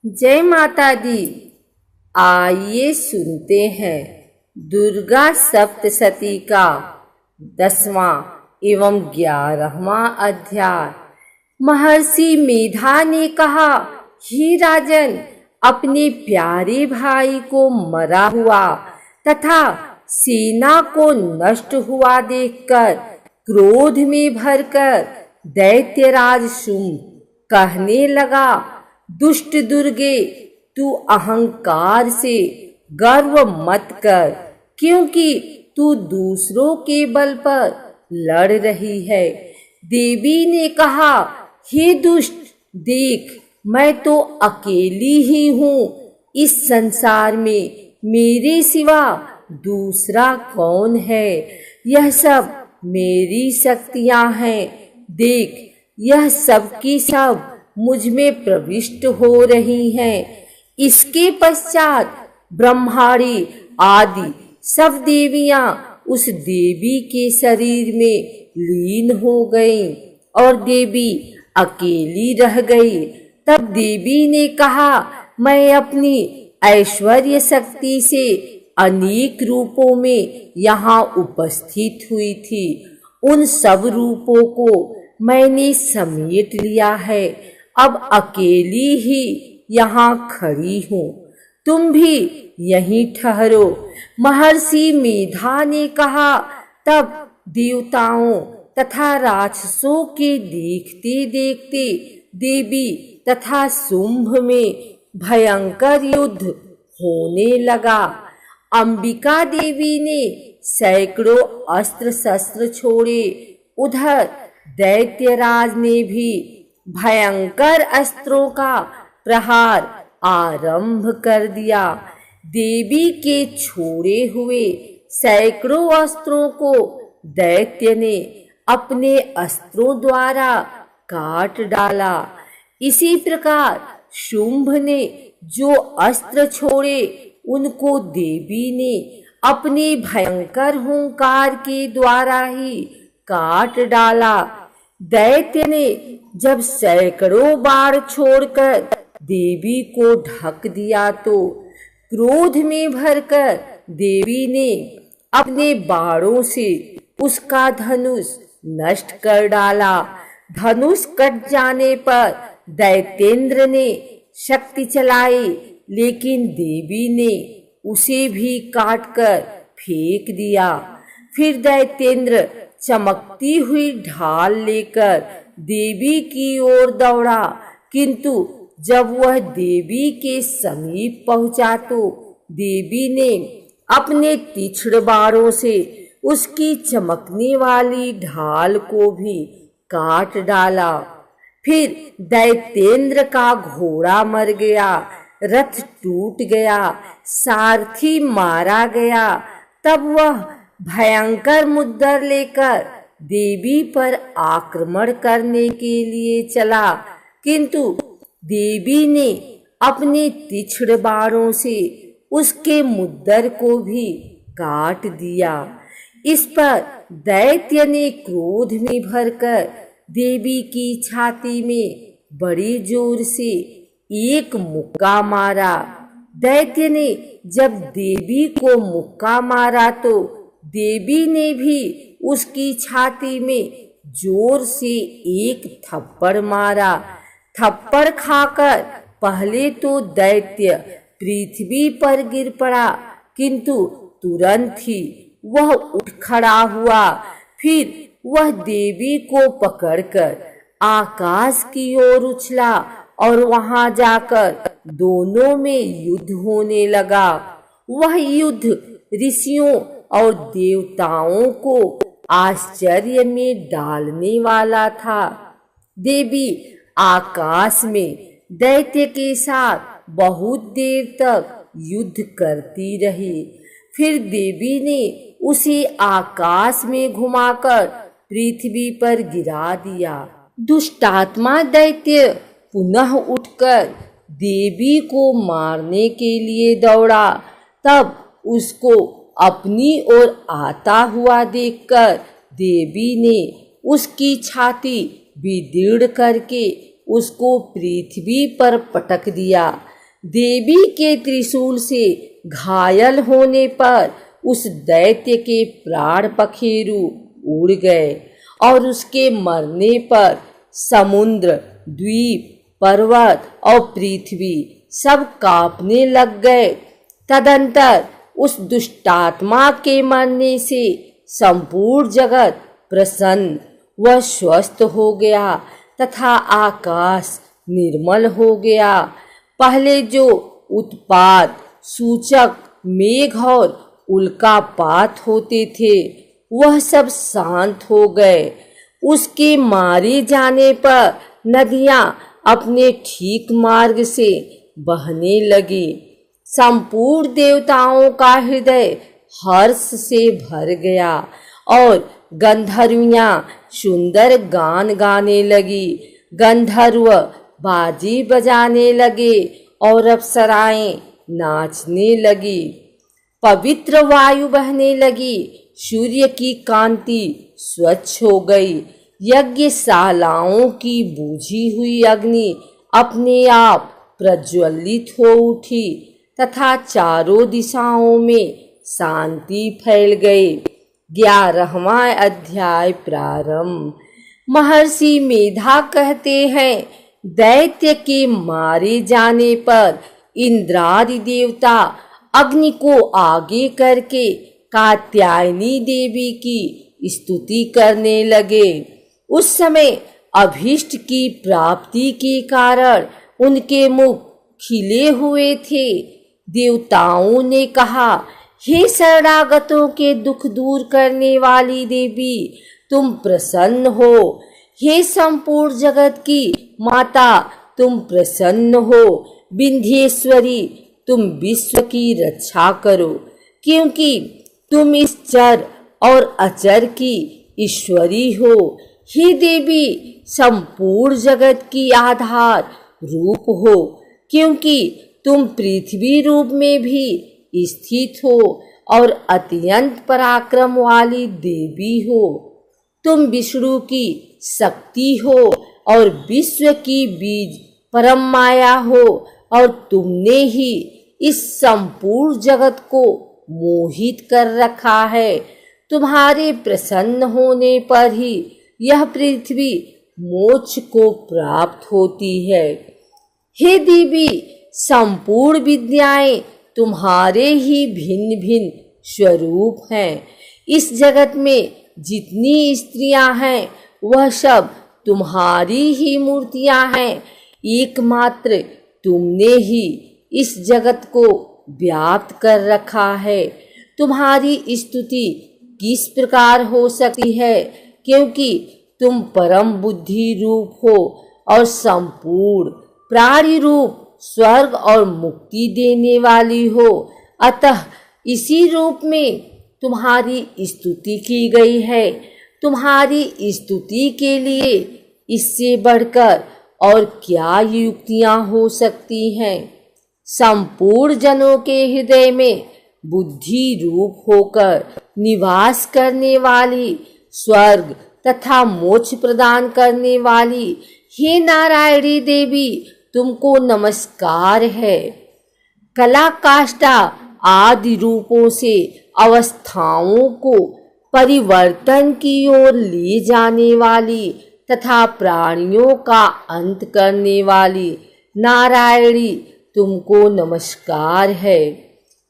जय माता दी। आइए सुनते हैं दुर्गा सप्तशती का 10वां एवं 11वां अध्याय। महर्षि मेधा ने कहा, हे राजन, अपने प्यारे भाई को मरा हुआ तथा सेना को नष्ट हुआ देखकर क्रोध में भरकर दैत्यराज शुंभ कहने लगा, दुष्ट दुर्गे, तू अहंकार से गर्व मत कर, क्योंकि तू दूसरों के बल पर लड़ रही है। देवी ने कहा, हे दुष्ट, देख, मैं तो अकेली ही हूँ। इस संसार में मेरे सिवा दूसरा कौन है? यह सब मेरी शक्तियाँ हैं। देख, यह सब की सब मुझ में प्रविष्ट हो रही हैं। इसके पश्चात ब्रह्माणी आदि सब देवियां उस देवी के शरीर में लीन हो गईं और देवी अकेली रह गई। तब देवी ने कहा, मैं अपनी ऐश्वर्य शक्ति से अनेक रूपों में यहाँ उपस्थित हुई थी। उन सब रूपों को मैंने समेट लिया है। अब अकेली ही यहाँ खड़ी हूँ, तुम भी यहीं ठहरो। महर्षि मेधा ने कहा। तब देवताओं तथा राक्षसों के देखते देखते देवी तथा शुंभ में भयंकर युद्ध होने लगा। अंबिका देवी ने सैकड़ों अस्त्र शस्त्र छोड़े। उधर दैत्यराज ने भी भयंकर अस्त्रों का प्रहार आरंभ कर दिया। देवी के छोड़े हुए सैकड़ों अस्त्रों को दैत्य ने अपने अस्त्रों द्वारा काट डाला। इसी प्रकार शुंभ ने जो अस्त्र छोड़े, उनको देवी ने अपने भयंकर हुंकार के द्वारा ही काट डाला। दैत्य ने जब सैकड़ों बाण छोड़कर देवी को ढक दिया तो क्रोध में भरकर देवी ने अपने बाणों से उसका धनुष नष्ट कर डाला। धनुष कट जाने पर दैत्येंद्र ने शक्ति चलाई, लेकिन देवी ने उसे भी काटकर फेंक दिया। फिर दैत्येंद्र चमकती हुई ढाल लेकर देवी की ओर दौड़ा, किंतु जब वह देवी के समीप पहुंचा तो देवी ने अपने तीक्ष्ण बाणों से उसकी चमकने वाली ढाल को भी काट डाला। फिर दैत्येंद्र का घोड़ा मर गया, रथ टूट गया, सारथी मारा गया। तब वह भयंकर मुद्दर लेकर देवी पर आक्रमण करने के लिए चला, किंतु देवी ने अपने तीक्ष्ण बाणों से उसके मुद्दर को भी काट दिया। इस पर दैत्य ने क्रोध में भरकर देवी की छाती में बड़ी जोर से एक मुक्का मारा। दैत्य ने जब देवी को मुक्का मारा तो देवी ने भी उसकी छाती में जोर से एक थप्पड़ मारा। थप्पड़ खाकर पहले तो दैत्य पृथ्वी पर गिर पड़ा, किंतु तुरंत ही वह उठ खड़ा हुआ। फिर वह देवी को पकड़कर आकाश की ओर उछला और वहां जाकर दोनों में युद्ध होने लगा। वह युद्ध ऋषियों और देवताओं को आश्चर्य में डालने वाला था। देवी आकाश में दैत्य के साथ बहुत देर तक युद्ध करती रही। फिर देवी ने उसे आकाश में घुमाकर पृथ्वी पर गिरा दिया। दुष्टात्मा दैत्य पुनः उठकर देवी को मारने के लिए दौड़ा। तब उसको अपनी ओर आता हुआ देखकर देवी ने उसकी छाती विदीर्ण करके उसको पृथ्वी पर पटक दिया। देवी के त्रिशूल से घायल होने पर उस दैत्य के प्राण पखेरु उड़ गए और उसके मरने पर समुद्र, द्वीप, पर्वत और पृथ्वी सब कांपने लग गए। तदंतर उस दुष्टात्मा के मरने से संपूर्ण जगत प्रसन्न व स्वस्थ हो गया तथा आकाश निर्मल हो गया। पहले जो उत्पात सूचक मेघ और उल्कापात होते थे वह सब शांत हो गए। उसके मारे जाने पर नदियां अपने ठीक मार्ग से बहने लगी। संपूर्ण देवताओं का हृदय हर्ष से भर गया और गंधर्वियां सुंदर गान गाने लगी। गंधर्व बाजी बजाने लगे और अप्सराएं नाचने लगी। पवित्र वायु बहने लगी। सूर्य की कांति स्वच्छ हो गई। यज्ञशालाओं की बुझी हुई अग्नि अपने आप प्रज्वलित हो उठी तथा चारों दिशाओं में शांति फैल गई। 11वां अध्याय प्रारंभ। महर्षि मेधा कहते हैं, दैत्य के मारे जाने पर इंद्रादि देवता अग्नि को आगे करके कात्यायनी देवी की स्तुति करने लगे। उस समय अभीष्ट की प्राप्ति के कारण उनके मुख खिले हुए थे। देवताओं ने कहा, हे शरणागतों के दुख दूर करने वाली देवी, तुम प्रसन्न हो। हे संपूर्ण जगत की माता, तुम प्रसन्न हो। विंध्येश्वरी, तुम विश्व की रक्षा करो, क्योंकि तुम इस चर और अचर की ईश्वरी हो। हे देवी, संपूर्ण जगत की आधार रूप हो, क्योंकि तुम पृथ्वी रूप में भी स्थित हो और अत्यंत पराक्रम वाली देवी हो। तुम विष्णु की शक्ति हो और विश्व की बीज परम माया हो और तुमने ही इस संपूर्ण जगत को मोहित कर रखा है। तुम्हारे प्रसन्न होने पर ही यह पृथ्वी मोक्ष को प्राप्त होती है। हे देवी, संपूर्ण विद्याएं तुम्हारे ही भिन्न भिन्न स्वरूप हैं। इस जगत में जितनी स्त्रियां हैं वह सब तुम्हारी ही मूर्तियां हैं। एकमात्र तुमने ही इस जगत को व्याप्त कर रखा है। तुम्हारी स्तुति किस प्रकार हो सकती है, क्योंकि तुम परम बुद्धि रूप हो और संपूर्ण प्राणी रूप स्वर्ग और मुक्ति देने वाली हो। अतः इसी रूप में तुम्हारी स्तुति की गई है। तुम्हारी स्तुति के लिए इससे बढ़कर और क्या युक्तियां हो सकती हैं। संपूर्ण जनों के हृदय में बुद्धि रूप होकर निवास करने वाली, स्वर्ग तथा मोक्ष प्रदान करने वाली, हे नारायणी देवी, तुमको नमस्कार है। कला काष्ठा आदि रूपों से अवस्थाओं को परिवर्तन की ओर ले जाने वाली तथा प्राणियों का अंत करने वाली नारायणी, तुमको नमस्कार है।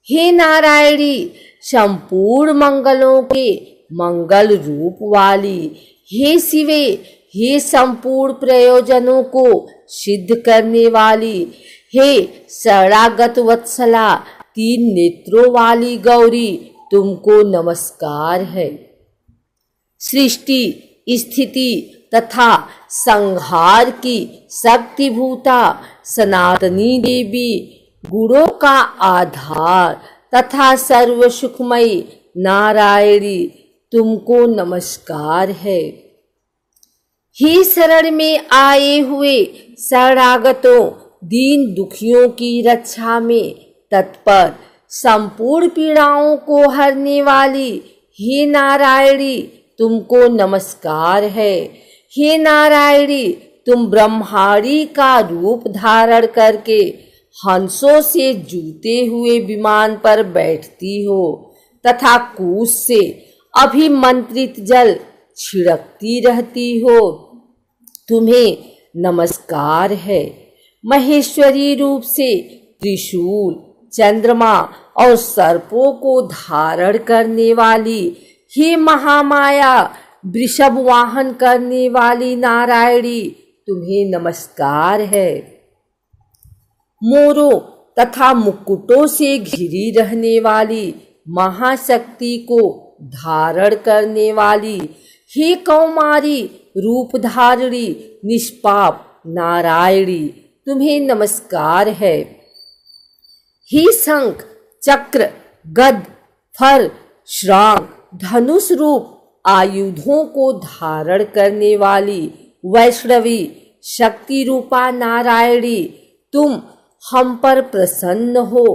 हे नारायणी, संपूर्ण मंगलों के मंगल रूप वाली, हे शिवे, हे संपूर्ण प्रयोजनों को सिद्ध करने वाली, हे शरणागत वत्सला, 3 नेत्रों वाली गौरी, तुमको नमस्कार है। सृष्टि, स्थिति तथा संहार की शक्तिभूता सनातनी देवी, गुणों का आधार तथा सर्व सुखमयी नारायणी, तुमको नमस्कार है। हे शरण में आए हुए शरणागतों, दीन दुखियों की रक्षा में तत्पर, संपूर्ण पीड़ाओं को हरने वाली, हे नारायणी, तुमको नमस्कार है। हे नारायणी, तुम ब्रह्माणी का रूप धारण करके हंसों से जूते हुए विमान पर बैठती हो तथा कूस से अभिमंत्रित जल छिड़कती रहती हो। तुम्हें नमस्कार है। महेश्वरी रूप से त्रिशूल, चंद्रमा और सर्पों को धारण करने वाली, हे महामाया, वृषभ वाहन करने वाली नारायणी, तुम्हें नमस्कार है। मोरों तथा मुकुटों से घिरी रहने वाली, महाशक्ति को धारण करने वाली, हे कौमारी रूपधारिणी, निष्पाप नारायणी, तुम्हें नमस्कार है। हे शंख, चक्र, गद, फर, श्रांग, धनुष रूप आयुधों को धारण करने वाली, वैष्णवी शक्ति रूपा नारायणी, तुम हम पर प्रसन्न हो,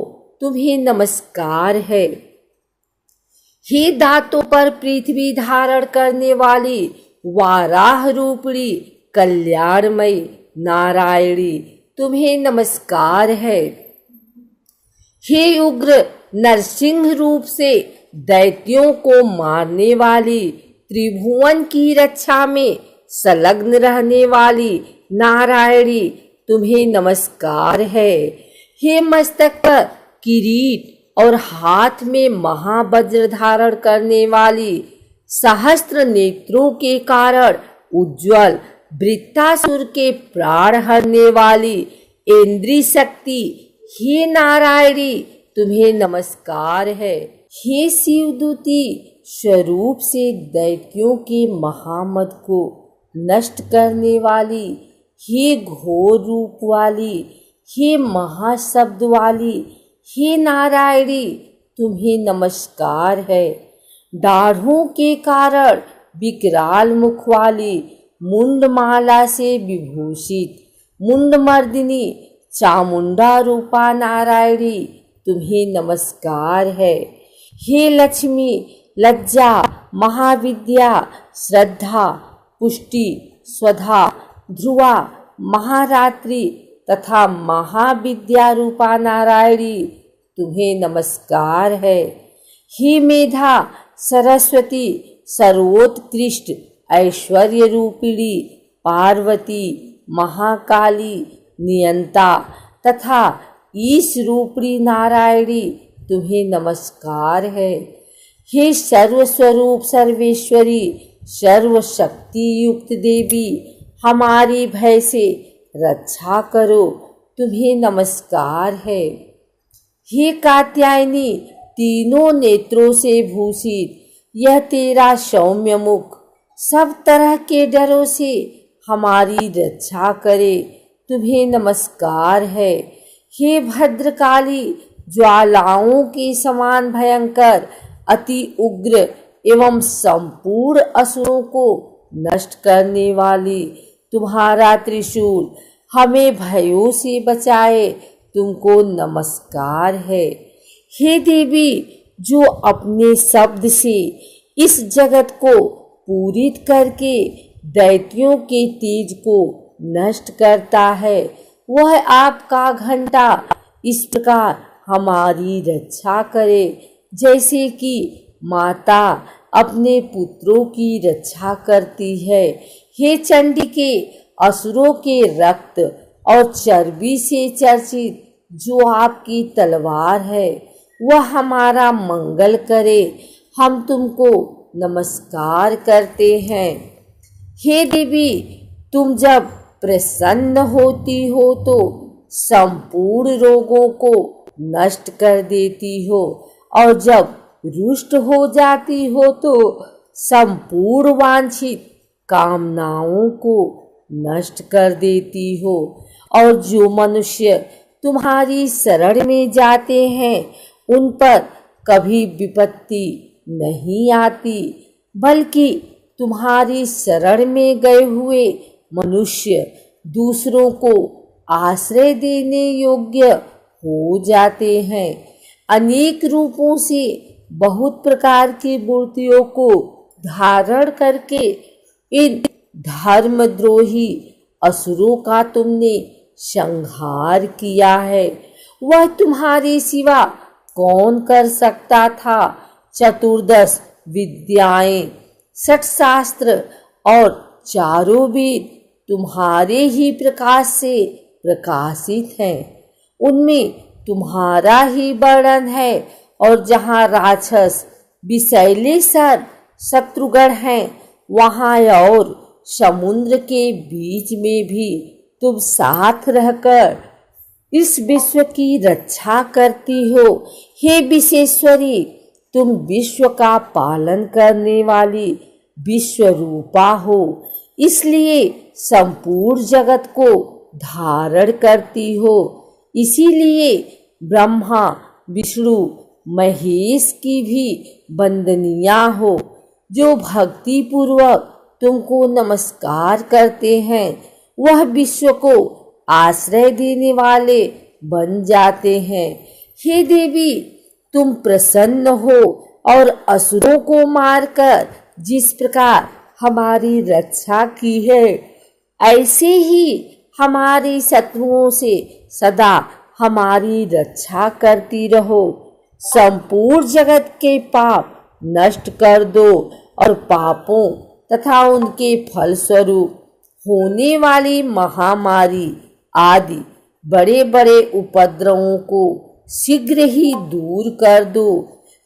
तुम्हें नमस्कार है। हे दांतों पर पृथ्वी धारण करने वाली, वाराह रूपणी कल्याणमयी नारायणी, तुम्हें नमस्कार है। हे उग्र नरसिंह रूप से दैत्यों को मारने वाली, त्रिभुवन की रक्षा में संलग्न रहने वाली नारायणी, तुम्हें नमस्कार है। हे मस्तक पर किरीट और हाथ में महावज्र धारण करने वाली, सहस्त्र नेत्रों के कारण उज्ज्वल वृत्तासुर के प्राण हरने वाली इंद्रिय शक्ति, हे नारायणी, तुम्हें नमस्कार है। हे शिवदूती स्वरूप से दैत्यों के महामद को नष्ट करने वाली, हे घोर रूप वाली, हे महाशब्द वाली, हे नारायणी, तुम्हें नमस्कार है। दाढ़ों के कारण विकराल मुख वाली, मुंडमाला से विभूषित मुंडमर्दिनी चामुंडा रूपा नारायणी, तुम्हें नमस्कार है। हे लक्ष्मी, लज्जा, महाविद्या, श्रद्धा, पुष्टि, स्वधा, ध्रुवा, महारात्रि तथा महाविद्या रूपा नारायणी, तुम्हें नमस्कार है। हे मेधा, सरस्वती, सर्वोत्कृष्ट ऐश्वर्य रूपिणी पार्वती, महाकाली, नियंता तथा ईश रूपिणी नारायणी, तुम्हें नमस्कार है। हे सर्वस्वरूप सर्वेश्वरी, सर्वशक्ति युक्त देवी, हमारी भय से रक्षा करो, तुम्हें नमस्कार है। हे कात्यायनी, तीनों नेत्रों से भूषित, यह तेरा सौम्य मुख सब तरह के डरों से हमारी रक्षा करे, तुम्हें नमस्कार है। हे भद्रकाली, ज्वालाओं के समान भयंकर, अति उग्र एवं संपूर्ण असुरों को नष्ट करने वाली, तुम्हारा त्रिशूल हमें भयों से बचाए, तुमको नमस्कार है। हे देवी, जो अपने शब्द से इस जगत को पूरित करके दैत्यों के तेज को नष्ट करता है, वह आपका घंटा इस प्रकार हमारी रक्षा करे, जैसे कि माता अपने पुत्रों की रक्षा करती है। हे चंडिके, असुरों के रक्त और चर्बी से चर्चित जो आपकी तलवार है, वह हमारा मंगल करे, हम तुमको नमस्कार करते हैं। हे देवी, तुम जब प्रसन्न होती हो तो संपूर्ण रोगों को नष्ट कर देती हो, और जब रुष्ट हो जाती हो तो संपूर्ण वांछित कामनाओं को नष्ट कर देती हो। और जो मनुष्य तुम्हारी शरण में जाते हैं, उन पर कभी विपत्ति नहीं आती, बल्कि तुम्हारी शरण में गए हुए मनुष्य दूसरों को आश्रय देने योग्य हो जाते हैं। अनेक रूपों से बहुत प्रकार की मूर्तियों को धारण करके इन धर्मद्रोही असुरों का तुमने संहार किया है। वह तुम्हारे सिवा कौन कर सकता था। चतुर्दश विद्याएं, 60 शास्त्र और चारों वेद तुम्हारे ही प्रकाश से प्रकाशित हैं। उनमें तुम्हारा ही वर्णन है। और जहाँ राक्षस विषैले शत्रुगण हैं, वहाँ और समुद्र के बीच में भी तुम साथ रहकर इस विश्व की रक्षा करती हो। हे विश्वेश्वरी, तुम विश्व का पालन करने वाली विश्व रूपा हो, इसलिए संपूर्ण जगत को धारण करती हो। इसीलिए ब्रह्मा विष्णु महेश की भी वंदनीया हो, जो भक्ति पूर्वक तुमको नमस्कार करते हैं। वह विश्व को आश्रय देने वाले बन जाते हैं। हे देवी, तुम प्रसन्न हो और असुरों को मारकर जिस प्रकार हमारी रक्षा की है, ऐसे ही हमारे शत्रुओं से सदा हमारी रक्षा करती रहो। संपूर्ण जगत के पाप नष्ट कर दो और पापों तथा उनके फलस्वरूप होने वाली महामारी आदि बड़े बड़े उपद्रवों को शीघ्र ही दूर कर दो।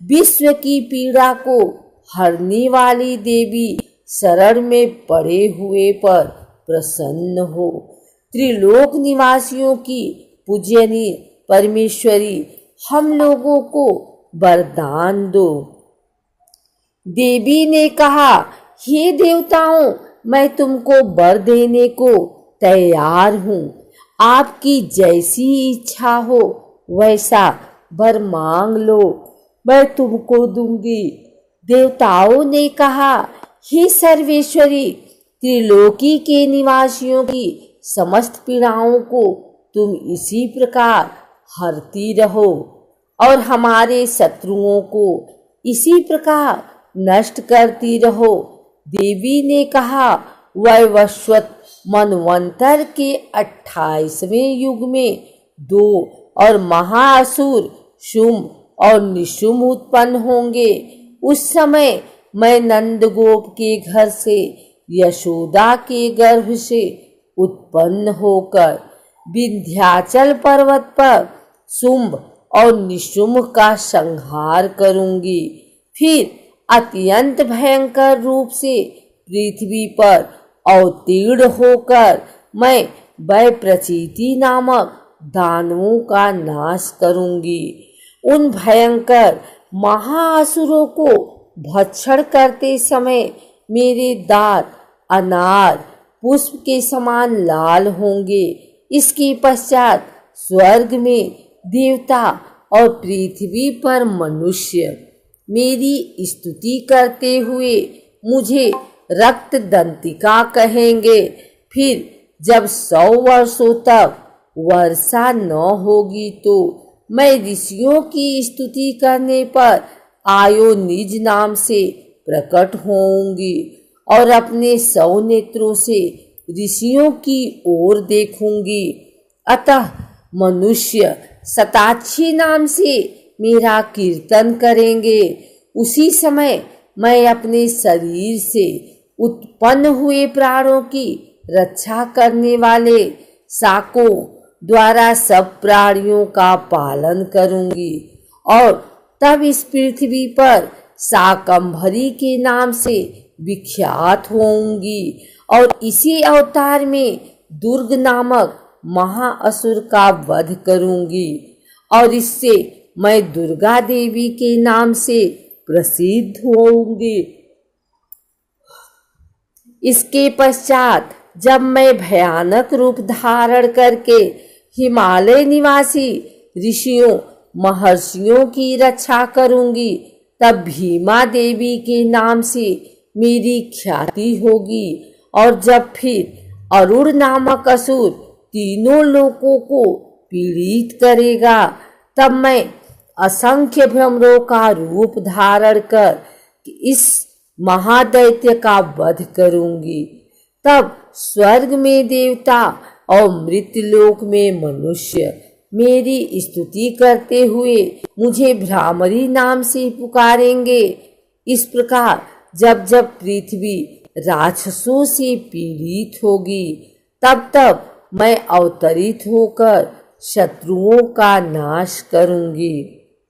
विश्व की पीड़ा को हरने वाली देवी, शरण में पड़े हुए पर प्रसन्न हो। त्रिलोक निवासियों की पूजनीय परमेश्वरी, हम लोगों को वरदान दो। देवी ने कहा, हे देवताओं, मैं तुमको वर देने को तैयार हूँ। आपकी जैसी इच्छा हो वैसा वर मांग लो, मैं तुमको दूंगी। देवताओं ने कहा, हे सर्वेश्वरी, त्रिलोकी के निवासियों की समस्त पीड़ाओं को तुम इसी प्रकार हरती रहो और हमारे शत्रुओं को इसी प्रकार नष्ट करती रहो। देवी ने कहा, वैवस्वत मनवंतर के 28वें युग में 2 और महाअसुर शुंभ और निशुंभ उत्पन्न होंगे। उस समय मैं नंदगोप के घर से, यशोदा के गर्भ से उत्पन्न होकर विंध्याचल पर्वत पर शुंभ और निशुंभ का संहार करूंगी। फिर अत्यंत भयंकर रूप से पृथ्वी पर अवतीर्ण होकर मैं वैप्रचिति नामक दानवों का नाश करूंगी। उन भयंकर महाअसुरों को भक्षण करते समय मेरे दांत अनार पुष्प के समान लाल होंगे। इसके पश्चात स्वर्ग में देवता और पृथ्वी पर मनुष्य मेरी स्तुति करते हुए मुझे रक्त दंतिका कहेंगे। फिर जब 100 वर्षों तक वर्षा न होगी तो मैं ऋषियों की स्तुति करने पर आयो निज नाम से प्रकट होंगी और अपने 100 नेत्रों से ऋषियों की ओर देखूंगी। अतः मनुष्य शताक्षी नाम से मेरा कीर्तन करेंगे। उसी समय मैं अपने शरीर से उत्पन्न हुए प्राणों की रक्षा करने वाले शाकों द्वारा सब प्राणियों का पालन करूंगी और तब इस पृथ्वी पर शाकंभरी के नाम से विख्यात होंगी और इसी अवतार में दुर्ग नामक महाअसुर का वध करूंगी और इससे मैं दुर्गा देवी के नाम से प्रसिद्ध होंगी। इसके पश्चात जब मैं भयानक रूप धारण करके हिमालय निवासी ऋषियों महर्षियों की रक्षा करूंगी, तब भीमा देवी के नाम से मेरी ख्याति होगी। और जब फिर अरुण नामक असुर तीनों लोकों को पीड़ित करेगा, तब मैं असंख्य भ्रमरों का रूप धारण कर इस महादैत्य का वध करूंगी। तब स्वर्ग में देवता और मृत्युलोक में मनुष्य मेरी स्तुति करते हुए मुझे भ्रामरी नाम से पुकारेंगे। इस प्रकार जब जब पृथ्वी राक्षसों से पीड़ित होगी, तब तब मैं अवतरित होकर शत्रुओं का नाश करूंगी।